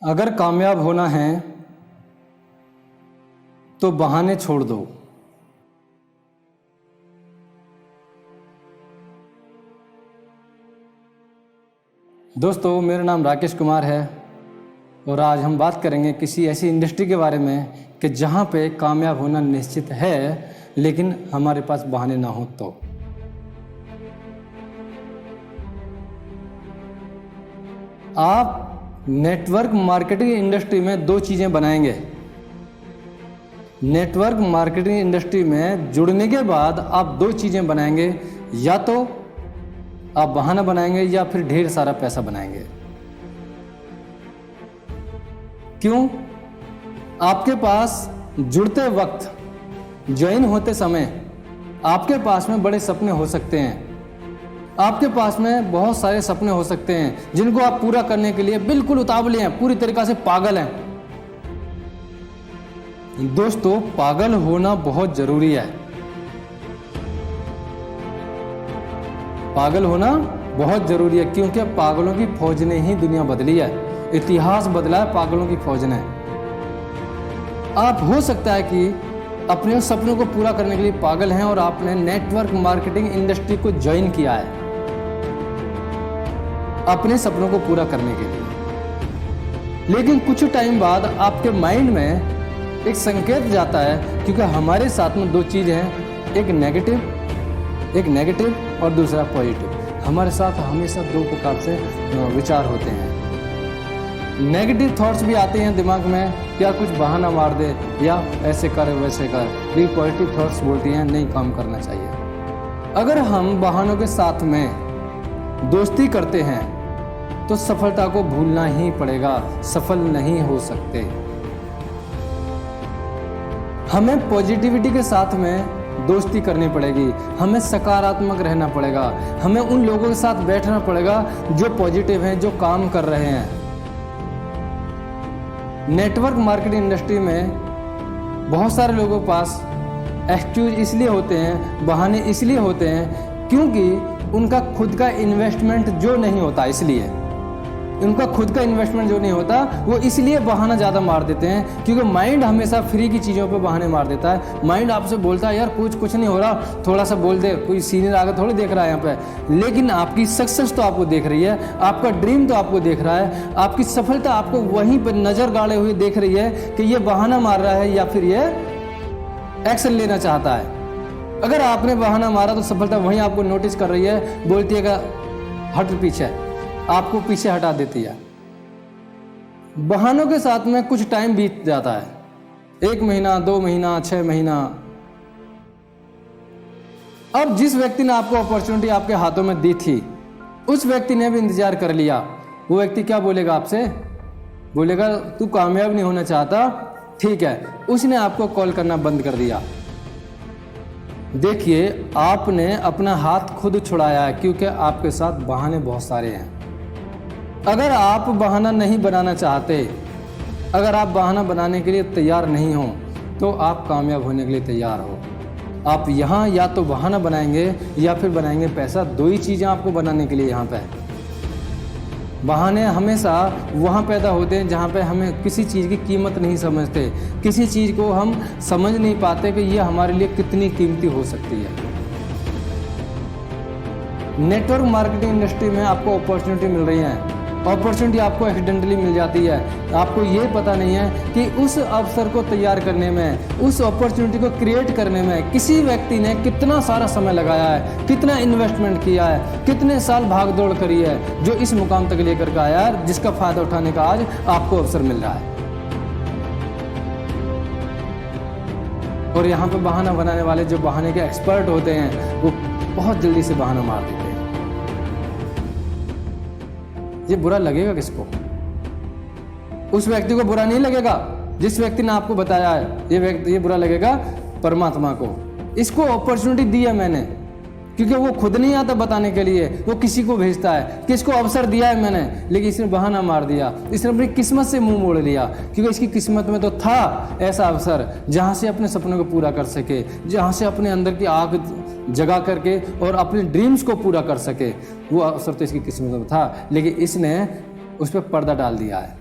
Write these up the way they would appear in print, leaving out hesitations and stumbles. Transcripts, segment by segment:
अगर कामयाब होना है तो बहाने छोड़ दो। दोस्तों, मेरा नाम राकेश कुमार है और आज हम बात करेंगे किसी ऐसी इंडस्ट्री के बारे में कि जहां पे कामयाब होना निश्चित है लेकिन हमारे पास बहाने ना हो तो। आप नेटवर्क मार्केटिंग इंडस्ट्री में दो चीज़ें बनाएंगे। नेटवर्क मार्केटिंग इंडस्ट्री में जुड़ने के बाद आप दो चीज़ें बनाएंगे, या तो आप बहाना बनाएंगे या फिर ढेर सारा पैसा बनाएंगे। क्यों? आपके पास जुड़ते वक्त, ज्वाइन होते समय आपके पास में बड़े सपने हो सकते हैं। आपके पास में बहुत सारे सपने हो सकते हैं जिनको आप पूरा करने के लिए बिल्कुल उतावले हैं, पूरी तरीक़ा से पागल हैं। दोस्तों, पागल होना बहुत जरूरी है। पागल होना बहुत जरूरी है क्योंकि पागलों की फौज ने ही दुनिया बदली है, इतिहास बदला है पागलों की फौज ने। आप हो सकता है कि अपने सपनों को पूरा करने के लिए पागल हैं और आपने नेटवर्क मार्केटिंग इंडस्ट्री को ज्वाइन किया है अपने सपनों को पूरा करने के लिए, लेकिन कुछ टाइम बाद आपके माइंड में एक संकेत जाता है, क्योंकि हमारे साथ में दो चीज़ हैं, एक नेगेटिव और दूसरा पॉजिटिव। हमारे साथ हमेशा दो प्रकार से विचार होते हैं। नेगेटिव थॉट्स भी आते हैं दिमाग में, क्या कुछ बहाना मार दे या ऐसे कर वैसे कर। लेकिन पॉजिटिव थॉट्स बोलती हैं नहीं, काम करना चाहिए। अगर हम बहानों के साथ में दोस्ती करते हैं तो सफलता को भूलना ही पड़ेगा, सफल नहीं हो सकते। हमें पॉजिटिविटी के साथ में दोस्ती करनी पड़ेगी, हमें सकारात्मक रहना पड़ेगा, हमें उन लोगों के साथ बैठना पड़ेगा जो पॉजिटिव हैं, जो काम कर रहे हैं। नेटवर्क मार्केटिंग इंडस्ट्री में बहुत सारे लोगों के पास एक्सक्यूज इसलिए होते हैं, बहाने इसलिए होते हैं क्योंकि उनका खुद का इन्वेस्टमेंट जो नहीं होता, इसलिए उनका खुद का इन्वेस्टमेंट जो नहीं होता वो इसलिए बहाना ज़्यादा मार देते हैं, क्योंकि माइंड हमेशा फ्री की चीज़ों पे बहाने मार देता है। माइंड आपसे बोलता है यार कुछ नहीं हो रहा, थोड़ा सा बोल दे, कोई सीनियर आगे थोड़ी देख रहा है यहाँ पे। लेकिन आपकी सक्सेस तो आपको देख रही है, आपका ड्रीम तो आपको देख रहा है, आपकी सफलता आपको वहीं पर नज़र गाड़े हुए देख रही है कि ये बहाना मार रहा है या फिर ये एक्शन लेना चाहता है। अगर आपने बहाना मारा तो सफलता वहीं आपको नोटिस कर रही है, बोलती है कि हट पीछे, आपको पीछे हटा देती है। बहानों के साथ में कुछ टाइम बीत जाता है, 1 महीना, 2 महीना, 6 महीना। अब जिस व्यक्ति ने आपको अपॉर्चुनिटी आपके हाथों में दी थी, उस व्यक्ति ने भी इंतजार कर लिया। वो व्यक्ति क्या बोलेगा आपसे? बोलेगा तू कामयाब नहीं होना चाहता, ठीक है। उसने आपको कॉल करना बंद कर दिया। देखिए, आपने अपना हाथ खुद छुड़ाया है क्योंकि आपके साथ बहाने बहुत सारे हैं। अगर आप बहाना नहीं बनाना चाहते, अगर आप बहाना बनाने के लिए तैयार नहीं हो तो आप कामयाब होने के लिए तैयार हो। आप यहाँ या तो बहाना बनाएंगे या फिर बनाएंगे पैसा। दो ही चीज़ें आपको बनाने के लिए यहाँ पे। बहाने हमेशा वहाँ पैदा होते हैं जहाँ पे हमें किसी चीज़ की कीमत नहीं समझते, किसी चीज़ को हम समझ नहीं पाते कि ये हमारे लिए कितनी कीमती हो सकती है। नेटवर्क मार्केटिंग इंडस्ट्री में आपको अपॉर्चुनिटी मिल रही है, अपॉर्चुनिटी आपको एक्सीडेंटली मिल जाती है। आपको ये पता नहीं है कि उस अवसर को तैयार करने में, उस अपॉर्चुनिटी को क्रिएट करने में किसी व्यक्ति ने कितना सारा समय लगाया है, कितना इन्वेस्टमेंट किया है, कितने साल भाग दौड़ करी है, जो इस मुकाम तक लेकर के आया है, जिसका फ़ायदा उठाने का आज आपको अवसर मिल रहा है। और यहाँ पर बहाना बनाने वाले जो बहाने के एक्सपर्ट होते हैं वो बहुत जल्दी से बहाना मार देते हैं। ये बुरा लगेगा किसको? उस व्यक्ति को बुरा नहीं लगेगा जिस व्यक्ति ने आपको बताया है। ये बुरा लगेगा परमात्मा को। इसको अपॉर्चुनिटी दी है मैंने, क्योंकि वो खुद नहीं आता बताने के लिए, वो किसी को भेजता है। किसको अवसर दिया है मैंने, लेकिन इसने बहाना मार दिया, इसने अपनी किस्मत से मुंह मोड़ लिया, क्योंकि इसकी किस्मत में तो था ऐसा अवसर जहाँ से अपने सपनों को पूरा कर सके, जहाँ से अपने अंदर की आग जगा करके और अपने ड्रीम्स को पूरा कर सके। वो अवसर तो इसकी किस्मत में था, लेकिन इसने उस पर पर्दा डाल दिया है।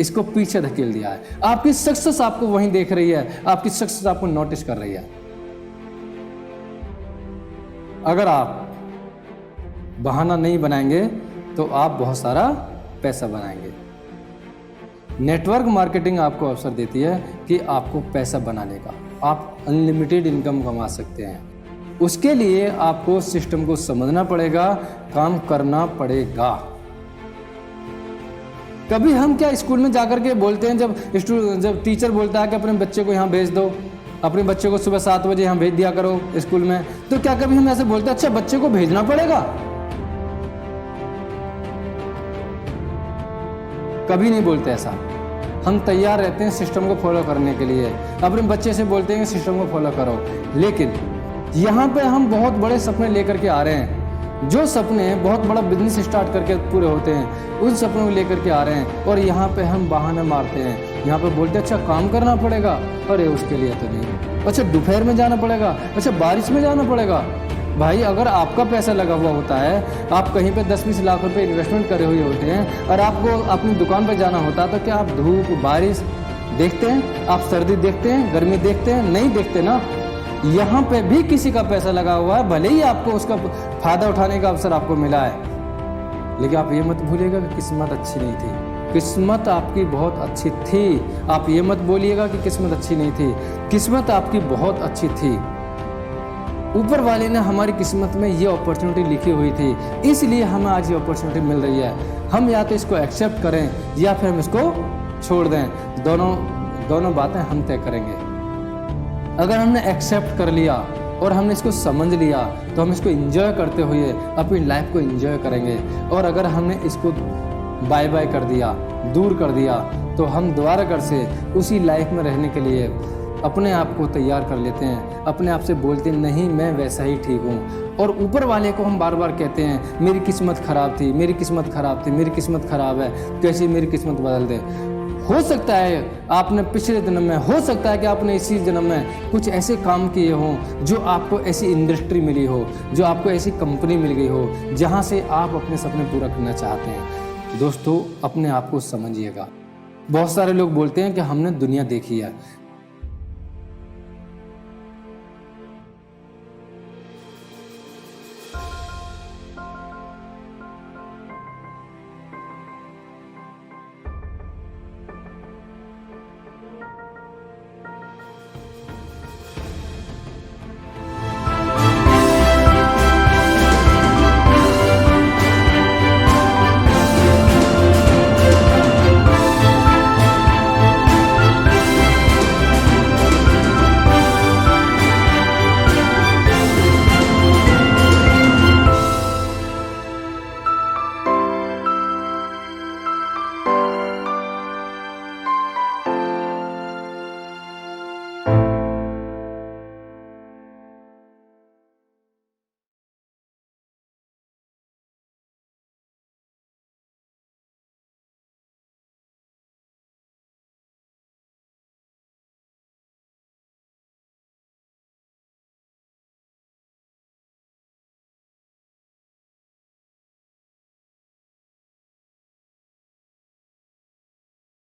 इसको पीछे धकेल दिया है। आपकी सक्सेस आपको वहीं देख रही है, आपकी सक्सेस आपको नोटिस कर रही है। अगर आप बहाना नहीं बनाएंगे तो आप बहुत सारा पैसा बनाएंगे। नेटवर्क मार्केटिंग आपको अवसर देती है कि आपको पैसा बनाने का, आप अनलिमिटेड इनकम कमा सकते हैं। उसके लिए आपको सिस्टम को समझना पड़ेगा, काम करना पड़ेगा। कभी हम क्या स्कूल में जाकर के बोलते हैं, जब टीचर बोलता है कि अपने बच्चे को यहाँ भेज दो, अपने बच्चे को सुबह 7 बजे यहाँ भेज दिया करो स्कूल में, तो क्या कभी हम ऐसे बोलते हैं अच्छा बच्चे को भेजना पड़ेगा? कभी नहीं बोलते ऐसा। हम तैयार रहते हैं सिस्टम को फॉलो करने के लिए, अपने बच्चे से बोलते हैं सिस्टम को फॉलो करो। लेकिन यहाँ पे हम बहुत बड़े सपने लेकर के आ रहे हैं, जो सपने बहुत बड़ा बिजनेस स्टार्ट करके पूरे होते हैं, उन सपनों को लेकर के आ रहे हैं और यहाँ पे हम बहाने मारते हैं। यहाँ पे बोलते हैं अच्छा काम करना पड़ेगा, अरे उसके लिए तो नहीं, अच्छा दोपहर में जाना पड़ेगा, अच्छा बारिश में जाना पड़ेगा। भाई अगर आपका पैसा लगा हुआ होता है, आप कहीं पे 10-20 लाख रुपए इन्वेस्टमेंट करे हुए होते हैं और आपको अपनी दुकान पर जाना होता है, तो क्या आप धूप बारिश देखते हैं? आप सर्दी देखते हैं, गर्मी देखते हैं? नहीं देखते ना। यहाँ पे भी किसी का पैसा लगा हुआ है, भले ही आपको उसका फायदा उठाने का अवसर आपको मिला है, लेकिन आप ये मत भूलिएगा कि किस्मत अच्छी नहीं थी। किस्मत आपकी बहुत अच्छी थी। आप ये मत बोलिएगा कि किस्मत अच्छी नहीं थी, किस्मत आपकी बहुत अच्छी थी। ऊपर वाले ने हमारी किस्मत में ये अपॉर्चुनिटी लिखी हुई थी, इसलिए हमें आज ये अपॉर्चुनिटी मिल रही है। हम या तो इसको एक्सेप्ट करें या फिर हम इसको छोड़ दें। दोनों बातें हम तय करेंगे। अगर हमने एक्सेप्ट कर लिया और हमने इसको समझ लिया तो हम इसको एंजॉय करते हुए अपनी लाइफ को एंजॉय करेंगे। और अगर हमने इसको बाय बाय कर दिया, दूर कर दिया, तो हम दोबारा कर से उसी लाइफ में रहने के लिए अपने आप को तैयार कर लेते हैं। अपने आप से बोलते हैं नहीं मैं वैसा ही ठीक हूँ। और ऊपर वाले को हम बार बार कहते हैं मेरी किस्मत खराब थी, मेरी किस्मत खराब थी, मेरी किस्मत खराब है, कैसे मेरी किस्मत बदल दे। हो सकता है आपने पिछले जन्म में, हो सकता है कि आपने इसी जन्म में कुछ ऐसे काम किए हों, जो आपको ऐसी इंडस्ट्री मिली हो, जो आपको ऐसी कंपनी मिल गई हो जहाँ से आप अपने सपने पूरा करना चाहते हैं। दोस्तों अपने आप को समझिएगा। बहुत सारे लोग बोलते हैं कि हमने दुनिया देखी है,